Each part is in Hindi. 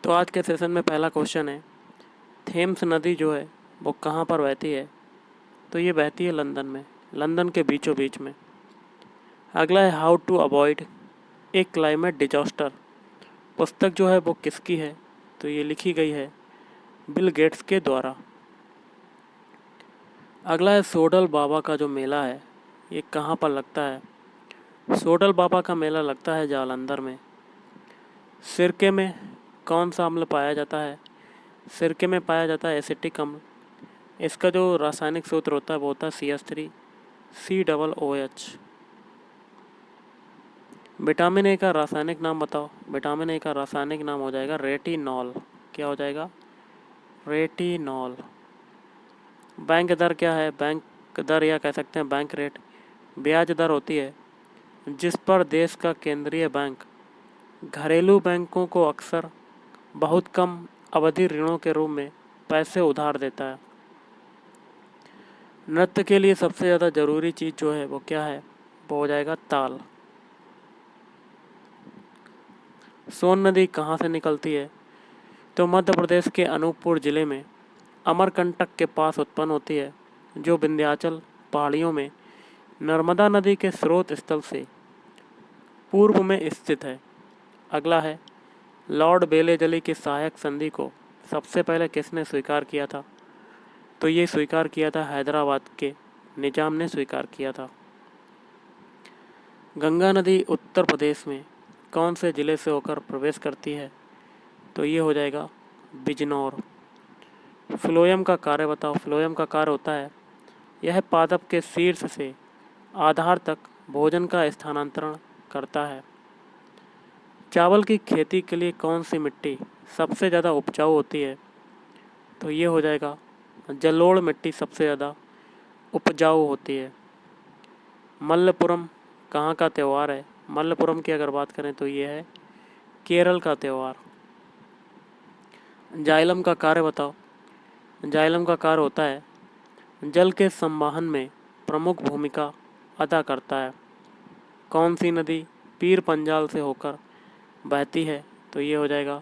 तो आज के सेशन में पहला क्वेश्चन है, थेम्स नदी जो है वो कहाँ पर बहती है? तो ये बहती है लंदन में, लंदन के बीचों बीच में। अगला है, how to avoid a climate disaster. पुस्तक जो है वो किसकी है? तो ये लिखी गई है बिल गेट्स के द्वारा। अगला है, सोडल बाबा का जो मेला है ये कहाँ पर लगता है? सोडल बाबा का मेला लगता है जालंधर में। सिरके में कौन सा अम्ल पाया जाता है? सिरके में पाया जाता है एसिटिक अम्ल। इसका जो रासायनिक सूत्र होता है वो होता है CH3COOH। विटामिन ए का रासायनिक नाम बताओ। विटामिन ए का रासायनिक नाम हो जाएगा रेटिनॉल। क्या हो जाएगा? रेटिनॉल। बैंक दर क्या है? बैंक दर या कह सकते हैं बैंक रेट ब्याज दर होती है जिस पर देश का केंद्रीय बैंक घरेलू बैंकों को अक्सर बहुत कम अवधि ऋणों के रूप में पैसे उधार देता है। नृत्य के लिए सबसे ज़्यादा ज़रूरी चीज़ जो है वो क्या है? वो हो जाएगा ताल। सोन नदी कहाँ से निकलती है? तो मध्य प्रदेश के अनूपपुर जिले में अमरकंटक के पास उत्पन्न होती है, जो विंध्याचल पहाड़ियों में नर्मदा नदी के स्रोत स्थल से पूर्व में स्थित है। अगला है, लॉर्ड बेलेजली की सहायक संधि को सबसे पहले किसने स्वीकार किया था? तो ये स्वीकार किया था हैदराबाद के निजाम ने स्वीकार किया था। गंगा नदी उत्तर प्रदेश में कौन से ज़िले से होकर प्रवेश करती है? तो ये हो जाएगा बिजनौर। फ्लोएम का कार्य बताओ। फ्लोएम का कार्य होता है, यह पादप के शीर्ष से आधार तक भोजन का स्थानांतरण करता है। चावल की खेती के लिए कौन सी मिट्टी सबसे ज़्यादा उपजाऊ होती है? तो ये हो जाएगा जलोढ़ मिट्टी सबसे ज़्यादा उपजाऊ होती है। मल्लपुरम कहाँ का त्यौहार है? मल्लपुरम की अगर बात करें तो ये है केरल का त्यौहार। जाइलम का कार्य बताओ। जाइलम का कार्य होता है, जल के संवहन में प्रमुख भूमिका अदा करता है। कौन सी नदी पीर पंजाल से होकर बहती है? तो ये हो जाएगा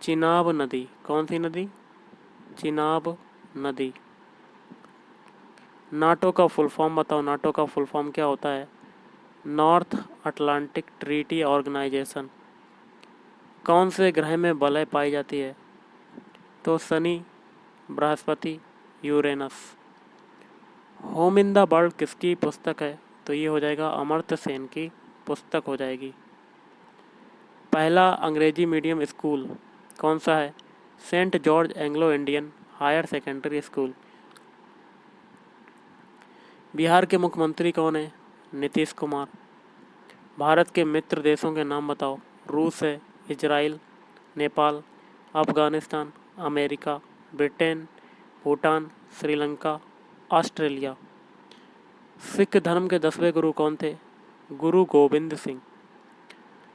चिनाब नदी। कौन सी नदी? चिनाब नदी। नाटो का फुल फॉर्म बताओ। नाटो का फुल फॉर्म क्या होता है? North Atlantic Treaty Organization. कौन से ग्रह में वलय पाई जाती है? तो Shani, Brihaspati, Uranus. Home in the world किसकी पुस्तक है? तो ये हो जाएगा अमर्त्य सेन की पुस्तक हो जाएगी। पहला अंग्रेजी मीडियम स्कूल कौन सा है? Saint George Anglo Indian higher secondary school. Bihar के मुख्यमंत्री कौन है? नीतीश कुमार। भारत के मित्र देशों के नाम बताओ। रूस है, Israel, Nepal, Afghanistan, America, Britain, Bhutan, Sri Lanka, Australia. Sikh धर्म के 10वें गुरु कौन थे? गुरु गोविंद सिंह।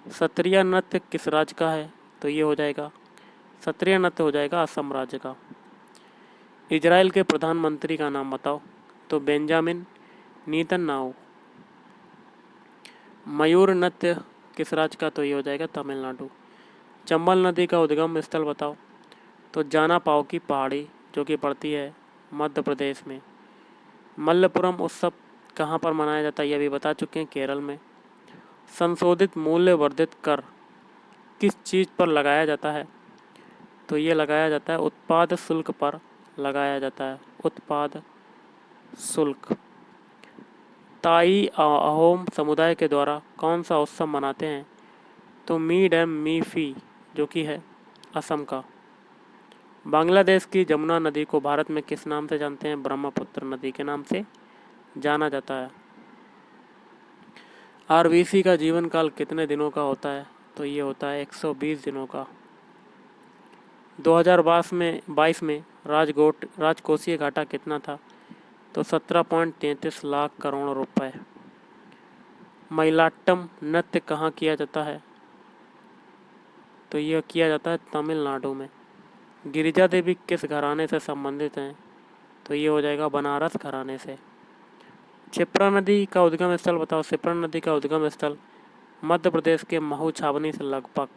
क्षत्रिय नृत्य किस राज्य का है? तो ये हो जाएगा क्षत्रिय नृत्य हो जाएगा असम राज्य का। इजराइल के प्रधानमंत्री का नाम बताओ। तो बेंजामिन नेतन्याहू। मयूर नृत्य किस राज्य का? तो ये हो जाएगा तमिलनाडु। चंबल नदी का उद्गम स्थल बताओ। तो जाना पाव की पहाड़ी जो कि पड़ती है मध्य प्रदेश में। मल्लपुरम उत्सव कहाँ पर मनाया जाता है? ये भी बता चुके हैं, केरल में। संशोधित मूल्य वर्धित कर किस चीज़ पर लगाया जाता है? तो ये लगाया जाता है उत्पाद शुल्क पर लगाया जाता है। उत्पाद शुल्क। ताई अहोम समुदाय के द्वारा कौन सा उत्सव मनाते हैं? तो मी डैम मी फी जो कि है असम का। बांग्लादेश की जमुना नदी को भारत में किस नाम से जानते हैं? ब्रह्मपुत्र नदी के नाम से जाना जाता है। आरबीसी का जीवन काल कितने दिनों का होता है? तो ये होता है 120 दिनों का। 2022 में राजकोषीय घाटा कितना था? तो 17.33 लाख करोड़ रुपए। महिलाट्टम नृत्य कहाँ किया जाता है? तो यह किया जाता है तमिलनाडु में। गिरिजा देवी किस घराने से संबंधित हैं? तो ये हो जाएगा बनारस घराने से। क्षिप्रा नदी का उद्गम स्थल बताओ। क्षिप्रा नदी का उद्गम स्थल मध्य प्रदेश के महू छावनी से लगभग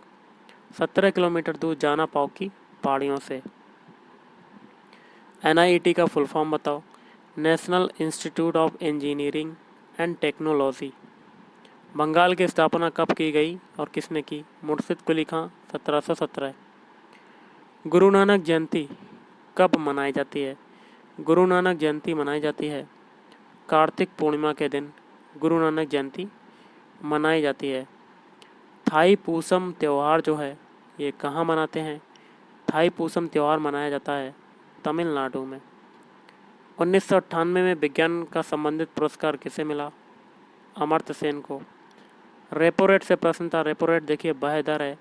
17 किलोमीटर दूर जाना पाओ की पहाड़ियों से। NIET का फुल फॉर्म बताओ। National institute of engineering and technology. Bengal की स्थापना कब की गई और किसने की? मुर्शिद कुली खां, 1717। गुरु नानक जयंती कब मनाई जाती है? गुरु नानक जयंती मनाई जाती है कार्तिक पूर्णिमा के दिन गुरु नानक जयंती मनाई जाती है। थाई पूसम त्यौहार जो है ये कहाँ मनाते हैं? थाई पूसम त्यौहार मनाया जाता है तमिलनाडु में। 1998 में विज्ञान का संबंधित पुरस्कार किसे मिला? अमर्त्य सेन को। रेपो रेट से प्रश्न था। रेपो रेट देखिए वह दर है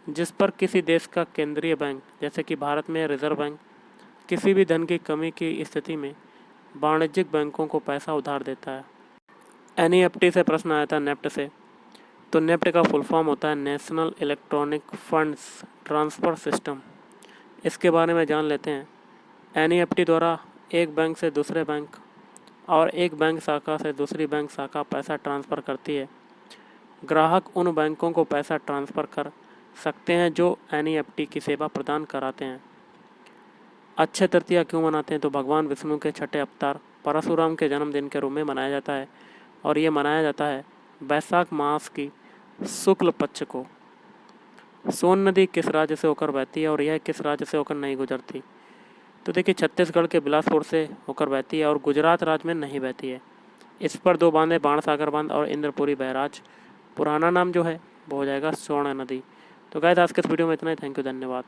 जिस पर किसी देश का केंद्रीय बैंक, जैसे कि भारत में रिजर्व बैंक, किसी भी धन की कमी की स्थिति में वाणिज्यिक बैंकों को पैसा उधार देता है। NEFT से प्रश्न आया था, नेफ्ट से। तो नेफ्ट का फुल फॉर्म होता है national electronic funds transfer system. इसके बारे में जान लेते हैं। NEFT द्वारा एक बैंक से दूसरे बैंक और एक बैंक शाखा से दूसरी बैंक शाखा पैसा ट्रांसफ़र करती है। ग्राहक उन बैंकों को पैसा ट्रांसफ़र कर सकते हैं जो NEFT की सेवा प्रदान कराते हैं। अक्षय तृतीया क्यों मनाते हैं? तो भगवान विष्णु के छठे अवतार परशुराम के जन्मदिन के रूप में मनाया जाता है और ये मनाया जाता है वैशाख मास की शुक्ल पक्ष को। सोन नदी किस राज्य से होकर बहती है और यह किस राज्य से होकर नहीं गुजरती? तो देखिए छत्तीसगढ़ के बिलासपुर से होकर बहती है और गुजरात राज्य में नहीं बहती है। इस पर दो बांध है, बाणसागर बांध और इंद्रपुरी बैराज। पुराना नाम जो है वो हो जाएगा स्वर्ण नदी। तो गाइस आज के इस वीडियो में इतना ही। थैंक यू, धन्यवाद।